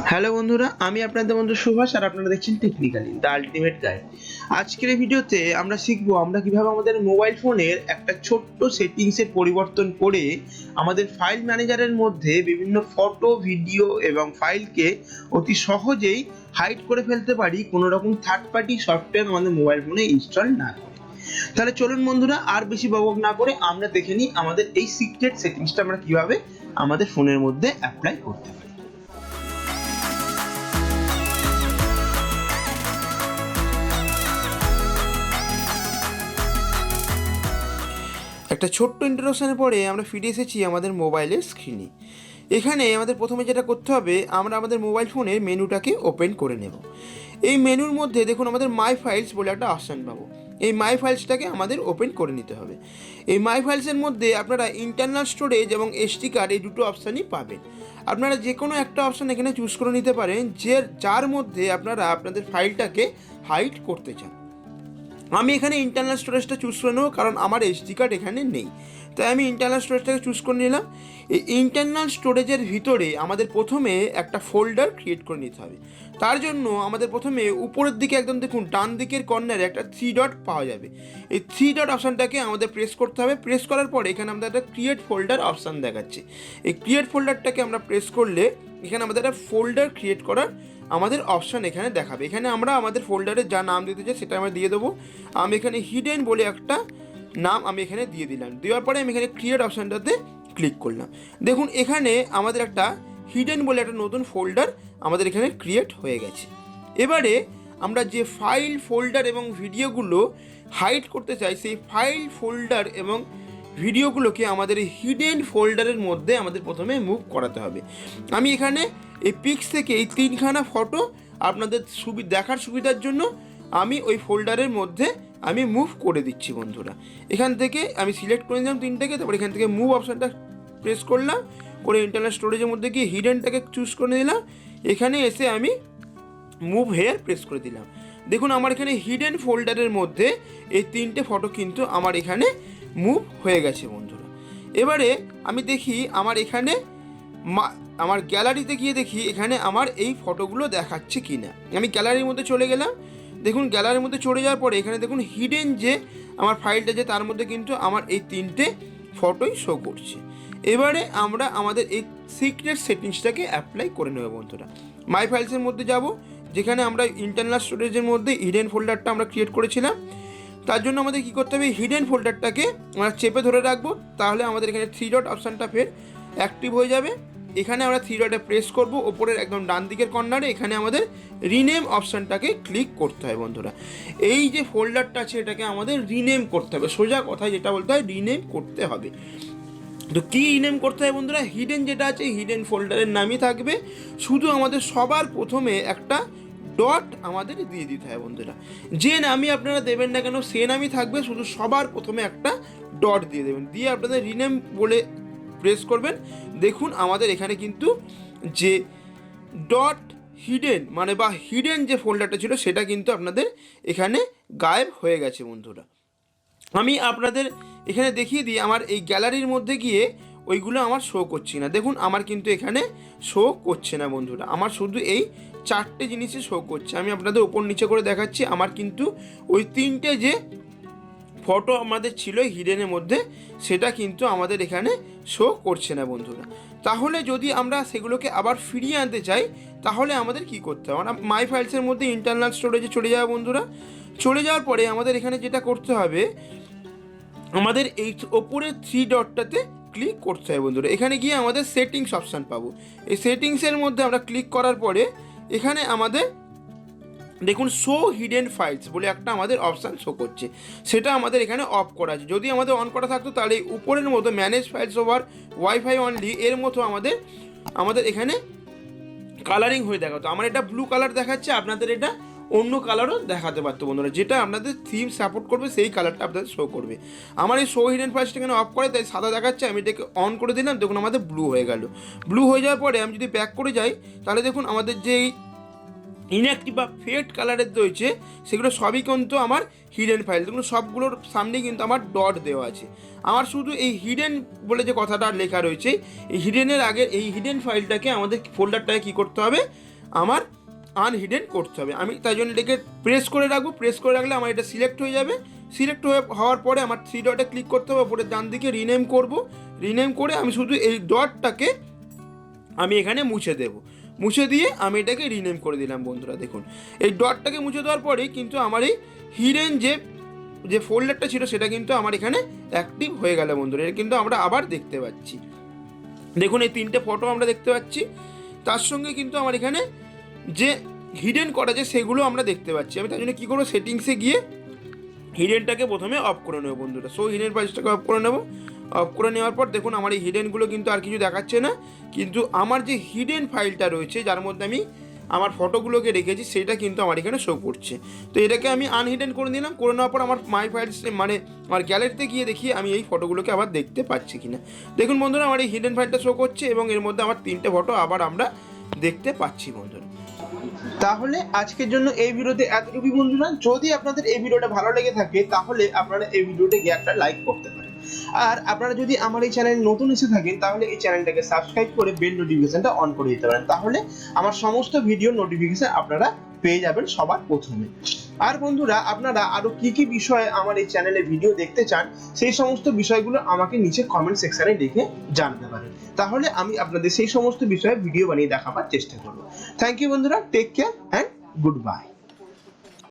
Hello বন্ধুরা, আমি আপনাদের বন্ধু সুভাষ আর আপনারা দেখছেন টেকনিক্যালি দ্য আলটিমেট গাইড। আজকের এই ভিডিওতে আমরা শিখবো আমরা কিভাবে আমাদের মোবাইল ফোনের একটা ছোট্ট সেটিংসের পরিবর্তন করে আমাদের ফাইল ম্যানেজারের মধ্যে বিভিন্ন ফটো, ভিডিও এবং ফাইলকে অতি সহজেই হাইড করে ফেলতে পারি কোনো রকম থার্ড পার্টি সফটওয়্যার আমাদের মোবাইল ফোনে ইনস্টল না করে। তাহলে চলুন বন্ধুরা, আর বেশি বকবক না করে আমরা দেখে নিই আমাদের এই সিক্রেট সেটিংসটা আমরা কিভাবে আমাদের ফোনের মধ্যে অ্যাপ্লাই করতে পারি। একটা ছোট্ট ইন্ট্রোডাকশনের পরে আমরা ফিরে এসেছি আমাদের মোবাইলের স্ক্রিনে। এখানে আমাদের প্রথমে যেটা করতে হবে, আমরা আমাদের মোবাইল ফোনের মেনুটাকে ওপেন করে নেব। এই মেনুর মধ্যে দেখুন আমাদের মাই ফাইলস বলে একটা অপশান পাবো। এই মাই ফাইলসটাকে আমাদের ওপেন করে নিতে হবে। এই মাই ফাইলসের মধ্যে আপনারা ইন্টারনাল স্টোরেজ এবং এসডি কার্ড এই দুটো অপশানই পাবেন। আপনারা যে কোনো একটা অপশান এখানে চুজ করে নিতে পারেন যার মধ্যে আপনারা আপনাদের ফাইলটাকে হাইড করতে চান। আমি এখানে ইন্টারনাল স্টোরেজটা চুজ করে নেবো, কারণ আমার এসডি কার্ড এখানে নেই, তাই আমি ইন্টারনাল স্টোরেজটাকে চুজ করে নিলাম। এই ইন্টারনাল স্টোরেজের ভিতরে আমাদের প্রথমে একটা ফোল্ডার ক্রিয়েট করে নিতে হবে। তার জন্য আমাদের প্রথমে উপরের দিকে একদম দেখুন ডান দিকের কর্নারে একটা 3 ডট পাওয়া যাবে। এই 3 ডট অপশানটাকে আমাদের প্রেস করতে হবে। প্রেস করার পরে এখানে আমাদের একটা ক্রিয়েট ফোল্ডার অপশান দেখাচ্ছে। এই ক্রিয়েট ফোল্ডারটাকে আমরা প্রেস করলে এখানে আমাদের একটা ফোল্ডার ক্রিয়েট করার আমাদের অপশান এখানে দেখাবে। এখানে আমরা আমাদের ফোল্ডারের যা নাম দিতে চাই সেটা আমরা দিয়ে দেবো। আমি এখানে হিডেন বলে একটা নাম আমি এখানে দিয়ে দিলাম। দেওয়ার পরে আমি এখানে ক্রিয়েট অপশানটাতে ক্লিক করলাম। দেখুন এখানে আমাদের একটা হিডেন বলে একটা নতুন ফোল্ডার আমাদের এখানে ক্রিয়েট হয়ে গেছে। এবারে আমরা যে ফাইল, ফোল্ডার এবং ভিডিওগুলো হাইড করতে চাই, সেই ফাইল, ফোল্ডার এবং ভিডিওগুলোকে আমাদের এই হিডেন ফোল্ডারের মধ্যে আমাদের প্রথমে মুভ করাতে হবে। আমি এখানে এই পিক্স থেকে এই 3খানা ফটো আপনাদের দেখার সুবিধার জন্য আমি ওই ফোল্ডারের মধ্যে আমি মুভ করে দিচ্ছি বন্ধুরা। এখান থেকে আমি সিলেক্ট করে নিলাম 3টাকে, তারপর এখান থেকে মুভ অপশানটা প্রেস করলাম, করে ইন্টারনাল স্টোরেজের মধ্যে গিয়ে হিডেনটাকে চুজ করে দিলাম। এখানে এসে আমি মুভ হেয়ার প্রেস করে দিলাম। দেখুন আমার এখানে হিডেন ফোল্ডারের মধ্যে এই 3টে ফটো কিন্তু আমার এখানে মুভ হয়ে গেছে বন্ধুরা। এবারে আমি দেখি আমার এখানে আমার গ্যালারিতে গিয়ে দেখি এখানে আমার এই ফটোগুলো দেখাচ্ছে কি না। আমি গ্যালারির মধ্যে চলে গেলাম। দেখুন গ্যালারির মধ্যে চলে যাওয়ার পরে এখানে দেখুন হিডেন যে আমার ফাইলটা যে তার মধ্যে কিন্তু আমার এই 3টে ফটোই শো করছে। এবারে আমরা আমাদের এই সিক্রেট সেটিংসটাকে অ্যাপ্লাই করে নেব বন্ধুরা। মাই ফাইলসের মধ্যে যাব, যেখানে আমরা ইন্টারনাল স্টোরেজের মধ্যে হিডেন ফোল্ডারটা আমরা ক্রিয়েট করেছিলাম। তার জন্য আমাদের কী করতে হবে, হিডেন ফোল্ডারটাকে আমরা চেপে ধরে রাখবো, তাহলে আমাদের এখানে 3 ডট অপশানটা ফের অ্যাক্টিভ হয়ে যাবে। এখানে আমরা 3 ডটে প্রেস করব, ওপরের একদম ডান দিকের কর্নারে এখানে আমাদের রিনেম অপশানটাকে ক্লিক করতে হয় বন্ধুরা। এই যে ফোল্ডারটা আছে এটাকে আমাদের রিনেম করতে হবে, সোজা কথায় যেটা বলতে হয় রিনেম করতে হবে। তো কী রিনেম করতে হয় বন্ধুরা, হিডেন যেটা আছে হিডেন ফোল্ডারের নামই থাকবে, শুধু আমাদের সবার প্রথমে একটা ডট আমাদের দিয়ে দিতে হয় বন্ধুরা। যে নামই আপনারা দেবেন না কেন সে নামই থাকবে, শুধু সবার প্রথমে একটা ডট দিয়ে দেবেন, দিয়ে আপনাদের রিনেম বলে প্রেস করবেন। দেখুন আমাদের এখানে কিন্তু যে ডট হিডেন মানে বা হিডেন যে ফোল্ডারটা ছিল সেটা কিন্তু আপনাদের এখানে গায়েব হয়ে গেছে বন্ধুরা। আমি আপনাদের এখানে দেখিয়ে দিই, আমার এই গ্যালারির মধ্যে গিয়ে ওইগুলো আমার শো করছে না। দেখুন আমার কিন্তু এখানে শো করছে না বন্ধুরা, আমার শুধু এই 4টে জিনিসই শো করছে। আমি আপনাদের ওপর নিচে করে দেখাচ্ছি, আমার কিন্তু ওই 3টে যে ফটো আমাদের ছিল হিডেনের মধ্যে সেটা কিন্তু আমাদের এখানে শো করছে না বন্ধুরা। তাহলে যদি আমরা সেগুলোকে আবার ফিরিয়ে আনতে চাই তাহলে আমাদের কি করতে হবে, আমরা মাই ফাইলসের মধ্যে ইন্টারনাল স্টোরেজে চলে যাবো বন্ধুরা। চলে যাওয়ার পরে আমাদের এখানে যেটা করতে হবে, আমাদের এই ওপরের 3 ডটটাতে ক্লিক করতে হবে বন্ধুরা। এখানে গিয়ে আমাদের সেটিংস অপশান পাবো। এই সেটিংসের মধ্যে আমরা ক্লিক করার পরে এখানে আমাদের দেখুন শো হিডেন ফাইলস বলে একটা আমাদের অপশান শো করছে, সেটা আমাদের এখানে অফ করা আছে। যদি আমাদের অন করা থাকতো তাহলে উপরের মতো manage files over wifi only এর মতো আমাদের এখানে কালারিং হয়ে দেখাতো। আমার এটা ব্লু কালার দেখাচ্ছে, আপনাদের এটা অন্য কালারও দেখাতে পারতো বন্ধুরা, যেটা আপনাদের থিম সাপোর্ট করবে সেই কালারটা আপনাদের শো করবে। আমার এই শো হিডেন ফাইলসটা এখানে অফ করে তাই সাদা দেখাচ্ছে, আমি এটাকে অন করে দিলাম। দেখুন আমাদের ব্লু হয়ে গেল। ব্লু হয়ে যাওয়ার পরে আমি যদি ব্যাক করে যাই তাহলে দেখুন আমাদের যে ইনঅ্যাক্টিভ বা ফেড কালারের রয়েছে সেগুলো সবই কিন্তু আমার হিডেন ফাইল। দেখুন সবগুলোর সামনে কিন্তু আমার ডট দেওয়া আছে। আমার শুধু এই হিডেন বলে যে কথাটা লেখা রয়েছে, এই হিডেনের আগে এই হিডেন ফাইলটাকে আমাদের ফোল্ডারটাকে কী করতে হবে, আমার আনহিডেন করতে হবে। আমি তাই জন্য এটাকে প্রেস করে রাখবো। প্রেস করে রাখলে আমার এটা সিলেক্ট হয়ে যাবে। সিলেক্ট হওয়ার পরে আমার 3 ডটে ক্লিক করতে হবে, উপরে ডান দিকে রিনেম করব। রিনেম করে আমি শুধু এই ডটটাকে আমি এখানে মুছে দেবো। মুছে দিয়ে আমি এটাকে রিনেম করে দিলাম বন্ধুরা। দেখুন এই ডটটাকে মুছে দেওয়ার পরেই কিন্তু আমার এই হিডেন যে ফোল্ডারটা ছিল সেটা কিন্তু আমার এখানে অ্যাক্টিভ হয়ে গেল বন্ধুরা। এটা কিন্তু আমরা আবার দেখতে পাচ্ছি। দেখুন এই 3টে ফটো আমরা দেখতে পাচ্ছি, তার সঙ্গে কিন্তু আমার এখানে যে হিডেন করা যে সেগুলো আমরা দেখতে পাচ্ছি। আমি তার জন্য কী করবো, সেটিংসে গিয়ে হিডেনটাকে প্রথমে অফ করে নেবো বন্ধুরা। সো হিডেন ফাইলটাকে অফ করে নেবো। অফ করে নেওয়ার পর দেখুন আমার এই হিডেনগুলো কিন্তু আর কিছু দেখাচ্ছে না, কিন্তু আমার যে হিডেন ফাইলটা রয়েছে যার মধ্যে আমি আমার ফটোগুলোকে রেখেছি সেটা কিন্তু আমার এখানে শো করছে। তো এটাকে আমি আনহিডেন করে নিলাম। করে নেওয়ার পর আমার মাই ফাইলস মানে আমার গ্যালারিতে গিয়ে দেখি আমি এই ফটোগুলোকে আবার দেখতে পাচ্ছি কিনা। দেখুন বন্ধুরা আমার এই হিডেন ফাইলটা শো করছে এবং এর মধ্যে আমার 3টে ফটো আবার আমরা দেখতে পাচ্ছি বন্ধুরা। তাহলে আজকের জন্য এই ভিডিওতে এতটুকুই বন্ধুরা। যদি আপনাদের এই ভিডিওটা ভালো লেগে থাকে তাহলে আপনারা এই ভিডিওতে গিয়ে একটা লাইক করতে পারেন। আর আপনারা যদি আমার এই চ্যানেল নতুন এসে থাকেন তাহলে এই চ্যানেলটাকে সাবস্ক্রাইব করে বেল নোটিফিকেশনটা অন করে দিতে পারেন। তাহলে আমার সমস্ত ভিডিও নোটিফিকেশন আপনারা পেয়ে যাবেন সবার প্রথমে। আর বন্ধুরা আপনারা আরো কি কি বিষয়ে আমার এই চ্যানেলে ভিডিও দেখতে চান সেই সমস্ত বিষয়গুলো আমাকে নিচে কমেন্ট সেকশনে লিখে জানাতে পারেন। তাহলে আমি আপনাদের সেই সমস্ত বিষয়ে ভিডিও বানিয়ে দেখাবার চেষ্টা করব। থ্যাংক ইউ বন্ধুরা, take care and good bye.